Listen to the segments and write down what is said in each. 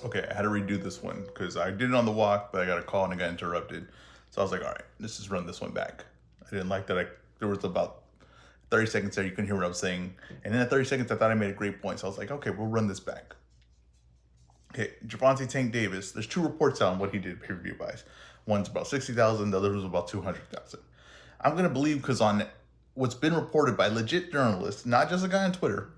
Okay, I had to redo this one because I did it on the walk, but I got a call and I got interrupted. So I was like, all right, let's just run this one back. I didn't like that there was about 30 seconds there, you couldn't hear what I was saying. And in that 30 seconds, I thought I made a great point. So I was like, okay, we'll run this back. Okay, Gervonta Tank Davis, there's two reports out on what he did pay-per-view buys. One's about 60,000, the other was about 200,000. I'm going to believe because on what's been reported by legit journalists, not just a guy on Twitter,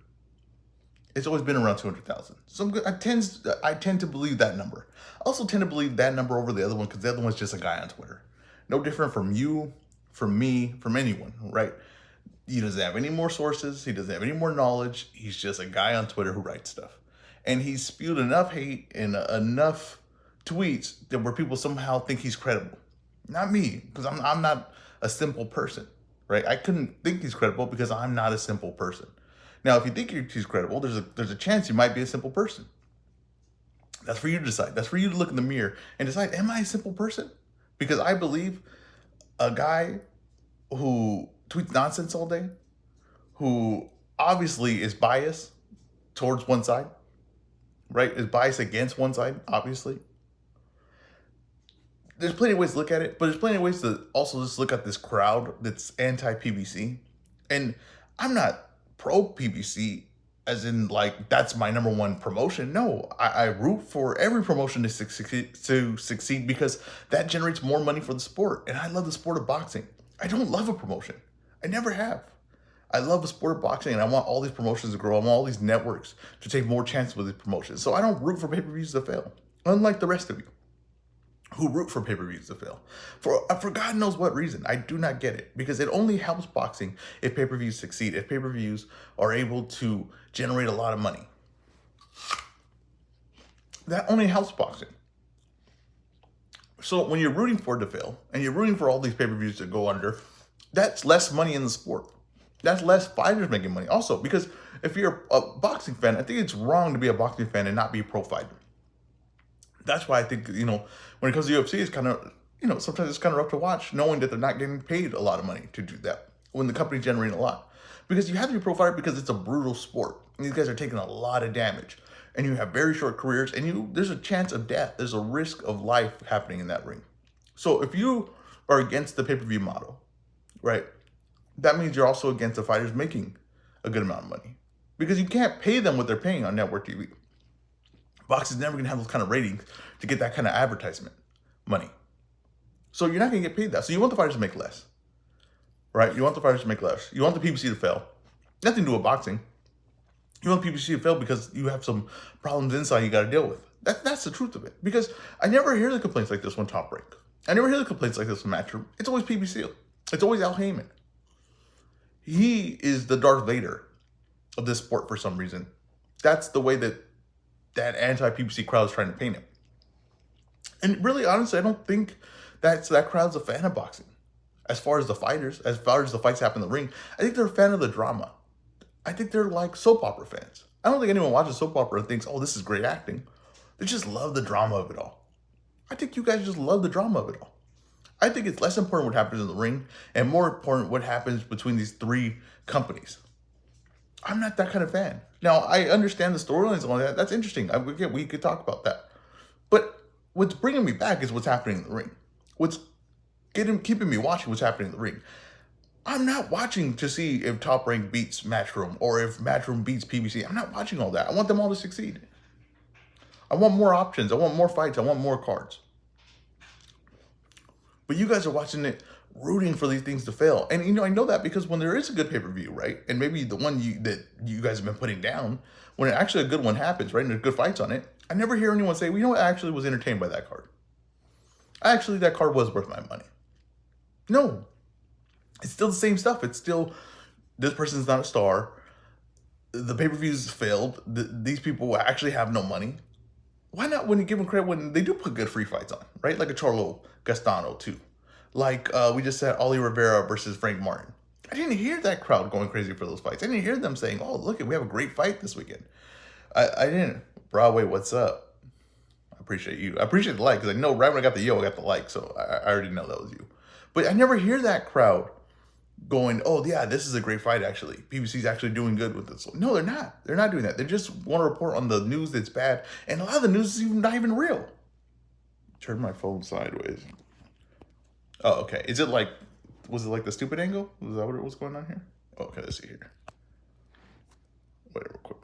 it's always been around 200,000. So I tend to believe that number. I also tend to believe that number over the other one because the other one's just a guy on Twitter. No different from you, from me, from anyone, right? He doesn't have any more sources. He doesn't have any more knowledge. He's just a guy on Twitter who writes stuff. And he's spewed enough hate and enough tweets that where people somehow think he's credible. Not me, because I'm not a simple person, right? I couldn't think he's credible because I'm not a simple person. Now, if you think he's credible, there's a chance you might be a simple person. That's for you to decide. That's for you to look in the mirror and decide, am I a simple person? Because I believe a guy who tweets nonsense all day, who obviously is biased towards one side, right? Is biased against one side, obviously. There's plenty of ways to look at it, but there's plenty of ways to also just look at this crowd that's anti-PBC. And I'm not pro PBC as in like that's my number one promotion. No, I root for every promotion to succeed because that generates more money for the sport. And I love the sport of boxing. I don't love a promotion. I never have. I love the sport of boxing and I want all these promotions to grow. I want all these networks to take more chances with these promotions. So I don't root for pay-per-views to fail, unlike the rest of you who root for pay-per-views to fail. For God knows what reason. I do not get it. Because it only helps boxing if pay-per-views succeed, if pay-per-views are able to generate a lot of money. That only helps boxing. So when you're rooting for it to fail, and you're rooting for all these pay-per-views to go under, that's less money in the sport. That's less fighters making money. Also, because if you're a boxing fan, I think it's wrong to be a boxing fan and not be a pro fighter. That's why I think, when it comes to UFC, it's kind of, sometimes it's kind of rough to watch knowing that they're not getting paid a lot of money to do that when the company's generating a lot. Because you have to be a pro fighter because it's a brutal sport. And these guys are taking a lot of damage. And you have very short careers and there's a chance of death. There's a risk of life happening in that ring. So if you are against the pay-per-view model, right, that means you're also against the fighters making a good amount of money. Because you can't pay them what they're paying on network TV. Boxing's never going to have those kind of ratings to get that kind of advertisement money. So you're not going to get paid that. So you want the fighters to make less, right? You want the fighters to make less. You want the PBC to fail. Nothing to do with boxing. You want the PBC to fail because you have some problems inside you got to deal with. That's the truth of it. Because I never hear the complaints like this on Top Rank. I never hear the complaints like this on Matchroom. It's always PBC. It's always Al Heyman. He is the Darth Vader of this sport for some reason. That's the way that anti-PBC crowd is trying to paint him. And really, honestly, I don't think that crowd's a fan of boxing. As far as the fighters, as far as the fights happen in the ring, I think they're a fan of the drama. I think they're like soap opera fans. I don't think anyone watches soap opera and thinks, oh, this is great acting. They just love the drama of it all. I think you guys just love the drama of it all. I think it's less important what happens in the ring and more important what happens between these three companies. I'm not that kind of fan. Now, I understand the storylines and all that. That's interesting. We could talk about that. But what's bringing me back is what's happening in the ring. What's keeping me watching what's happening in the ring. I'm not watching to see if Top Rank beats Matchroom or if Matchroom beats PBC. I'm not watching all that. I want them all to succeed. I want more options. I want more fights. I want more cards. But you guys are watching it, rooting for these things to fail. And, I know that because when there is a good pay-per-view, right? And maybe the one that you guys have been putting down, when actually a good one happens, right? And there's good fights on it, I never hear anyone say, well, I actually was entertained by that card. Actually, that card was worth my money. No. It's still the same stuff. It's still, this person's not a star. The pay-per-views failed. These people actually have no money. Why not when you give them credit when they do put good free fights on, right? Like a Charlo Gastano too. Like we just said, Oli Rivera versus Frank Martin. I didn't hear that crowd going crazy for those fights. I didn't hear them saying, oh, look, we have a great fight this weekend. I didn't. Broadway, what's up? I appreciate you. I appreciate the like because I know right when I got the I got the like. So I already know that was you. But I never hear that crowd going, oh yeah, this is a great fight actually. PBC's actually doing good with this. No, they're not. They're not doing that. They just want to report on the news that's bad. And a lot of the news is even not even real. Turn my phone sideways. Oh, okay. Is it like, was it like the stupid angle? Was that what it was going on here? Okay, let's see here. Wait real quick.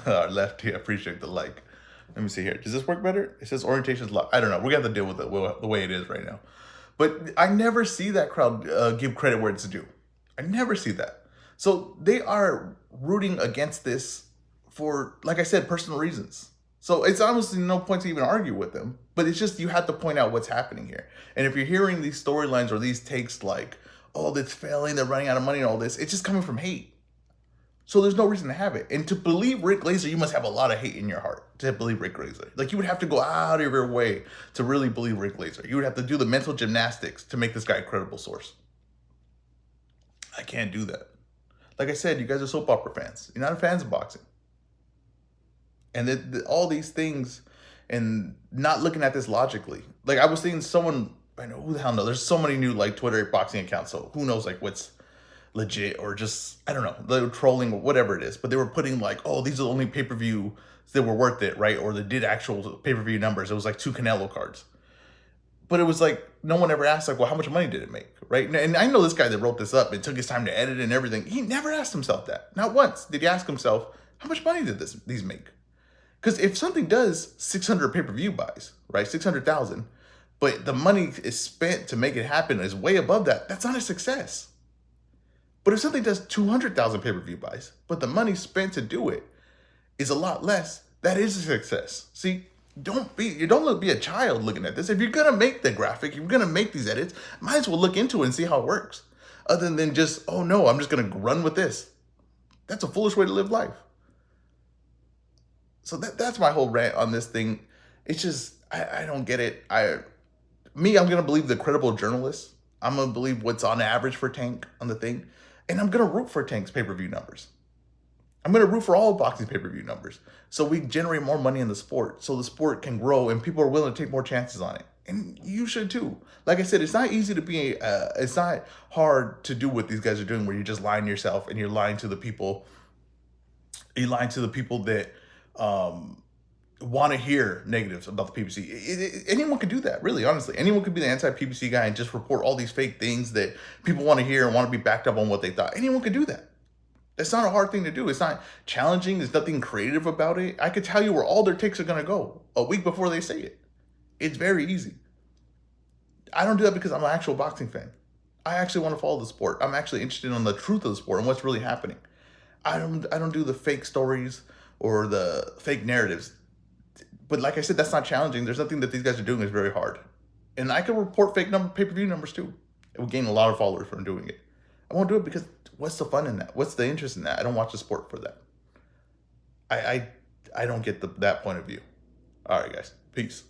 No, left here. Appreciate the like. Let me see here. Does this work better? It says orientation's locked. I don't know. We're gonna have to deal with it the way it is right now. But I never see that crowd give credit where it's due. I never see that. So they are rooting against this for, like I said, personal reasons. So it's honestly no point to even argue with them. But it's just you have to point out what's happening here. And if you're hearing these storylines or these takes like, oh, that's failing, they're running out of money and all this, it's just coming from hate. So there's no reason to have it. And to believe Rick Glazer, you must have a lot of hate in your heart to believe Rick Glazer. Like, you would have to go out of your way to really believe Rick Glazer. You would have to do the mental gymnastics to make this guy a credible source. I can't do that. Like I said, you guys are soap opera fans. You're not fans of boxing. And all these things, and not looking at this logically. Like, I was seeing someone, I know, who the hell knows? There's so many new, like, Twitter boxing accounts, so who knows, like, what's legit or just, I don't know, they were trolling or whatever it is, but they were putting like, oh, these are the only pay-per-view that were worth it, right? Or they did actual pay-per-view numbers. It was like 2 Canelo cards. But it was like, no one ever asked like, well, how much money did it make, right? And I know this guy that wrote this up, it took his time to edit and everything. He never asked himself that. Not once did he ask himself, how much money did these make? Because if something does 600 pay-per-view buys, right, 600,000, but the money is spent to make it happen is way above that, that's not a success. But if something does 200,000 pay-per-view buys, but the money spent to do it is a lot less, that is a success. See, don't be a child looking at this. If you're gonna make the graphic, you're gonna make these edits, might as well look into it and see how it works. Other than just, oh no, I'm just gonna run with this. That's a foolish way to live life. So that's my whole rant on this thing. It's just, I don't get it. I'm gonna believe the credible journalists. I'm gonna believe what's on average for Tank on the thing. And I'm going to root for Tank's pay-per-view numbers. I'm going to root for all boxing pay-per-view numbers. So we generate more money in the sport. So the sport can grow and people are willing to take more chances on it. And you should too. Like I said, it's not easy to be, it's not hard to do what these guys are doing where you're just lying to yourself and you're lying to the people. You're lying to the people that want to hear negatives about the PBC. Anyone could do that, really, honestly. Anyone could be the anti-PBC guy and just report all these fake things that people want to hear and want to be backed up on what they thought. Anyone could do that. It's not a hard thing to do. It's not challenging. There's nothing creative about it. I could tell you where all their takes are going to go a week before they say it. It's very easy. I don't do that because I'm an actual boxing fan. I actually want to follow the sport. I'm actually interested in the truth of the sport and what's really happening. I don't do the fake stories or the fake narratives. But like I said, that's not challenging. There's nothing that these guys are doing is very hard. And I can report fake pay-per-view numbers too. It will gain a lot of followers from doing it. I won't do it because what's the fun in that? What's the interest in that? I don't watch the sport for that. I don't get that point of view. All right, guys. Peace.